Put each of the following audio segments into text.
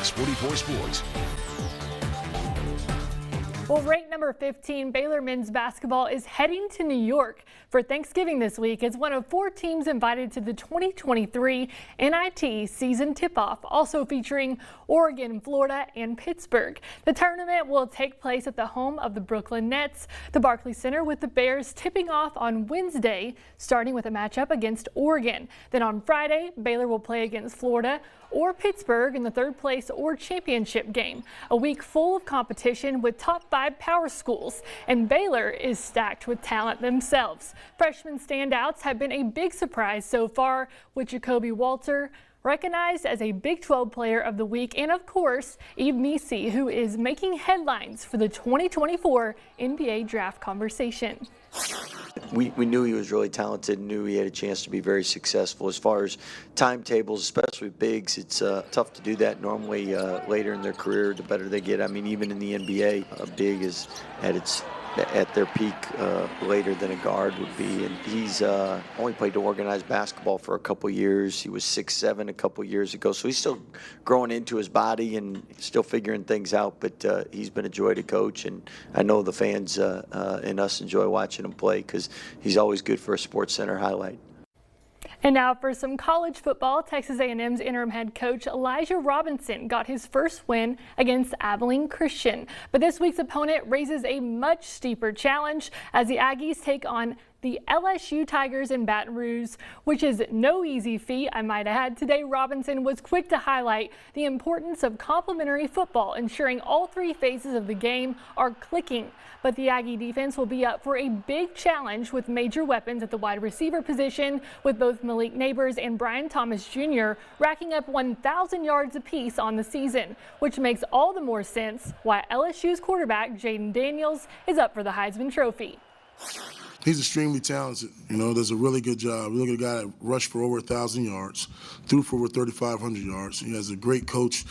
Fox 44 Sports. Well, ranked number 15, Baylor men's basketball is heading to New York for Thanksgiving this week as one of 4 teams invited to the 2023 NIT season tip-off, also featuring Oregon, Florida, and Pittsburgh. The tournament will take place at the home of the Brooklyn Nets, the Barclays Center, with the Bears tipping off on Wednesday, starting with a matchup against Oregon. Then on Friday, Baylor will play against Florida or Pittsburgh in the third place or championship game. A week full of competition with top 5 power schools, and Baylor is stacked with talent themselves. Freshman standouts have been a big surprise so far, with Jacoby Walter recognized as a Big 12 Player of the Week, and of course, Yves Missi, who is making headlines for the 2024 NBA draft conversation. We knew he was really talented, knew he had a chance to be very successful. As far as timetables, especially with bigs, it's tough to do that normally later in their career, the better they get. I mean, even in the NBA, a big is at their peak later than a guard would be. And he's only played organized basketball for a couple years. He was 6'7" a couple years ago, so he's still growing into his body and still figuring things out. But he's been a joy to coach, and I know the fans and us enjoy watching him play because he's always good for a SportsCenter highlight. And now for some college football, Texas A&M's interim head coach Elijah Robinson got his first win against Abilene Christian. But this week's opponent raises a much steeper challenge as the Aggies take on the LSU Tigers in Baton Rouge, which is no easy feat, I might add. Today, Robinson was quick to highlight the importance of complementary football, ensuring all 3 phases of the game are clicking. But the Aggie defense will be up for a big challenge with major weapons at the wide receiver position, with both Malik Neighbors and Brian Thomas Jr. racking up 1,000 yards apiece on the season, which makes all the more sense why LSU's quarterback Jaden Daniels is up for the Heisman Trophy. He's extremely talented, does a really good job. We look at a guy that rushed for over 1,000 yards, threw for over 3,500 yards. He has a great coach,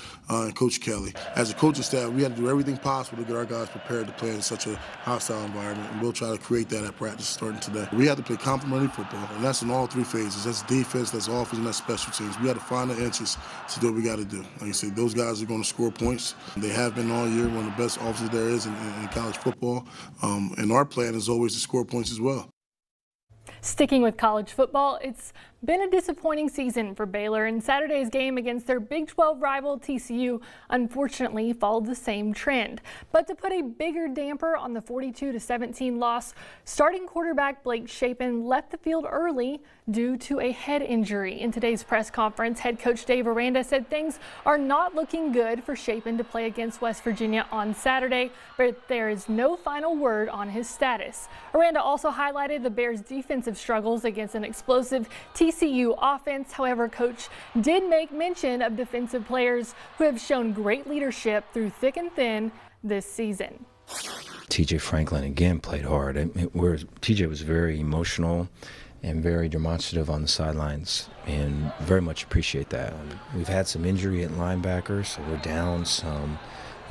Coach Kelly. As a coaching staff, we had to do everything possible to get our guys prepared to play in such a hostile environment, and we'll try to create that at practice starting today. We had to play complementary football, and that's in all 3 phases. That's defense, that's offense, and that's special teams. We had to find the answers to do what we got to do. Like I said, those guys are going to score points. They have been all year, one of the best offenses there is in college football, and our plan is always to score points as well. Sticking with college football, it's been a disappointing season for Baylor, and Saturday's game against their Big 12 rival TCU unfortunately followed the same trend. But to put a bigger damper on the 42-17 loss, starting quarterback Blake Shapen left the field early due to a head injury. In today's press conference, head coach Dave Aranda said things are not looking good for Shapen to play against West Virginia on Saturday, but there is no final word on his status. Aranda also highlighted the Bears' defensive struggles against an explosive TCU offense. However, coach did make mention of defensive players who have shown great leadership through thick and thin this season. TJ Franklin again played hard. TJ was very emotional and very demonstrative on the sidelines, and very much appreciate that. We've had some injury at linebacker, so we're down some,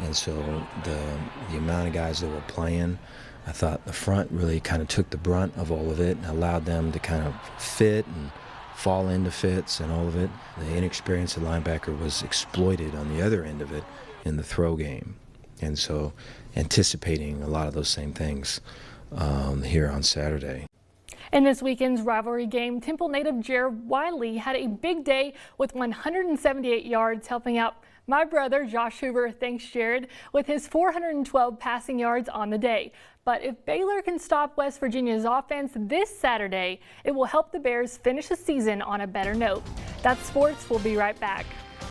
and so the amount of guys that were playing, I thought the front really kind of took the brunt of all of it and allowed them to kind of fit and fall into fits and all of it. The inexperience of linebacker was exploited on the other end of it in the throw game, and so anticipating a lot of those same things here on Saturday. In this weekend's rivalry game, Temple native Jared Wiley had a big day with 178 yards, helping out my brother Josh Hoover. Thanks, Jared, with his 412 passing yards on the day. But if Baylor can stop West Virginia's offense this Saturday, it will help the Bears finish the season on a better note. That's sports. We'll be right back.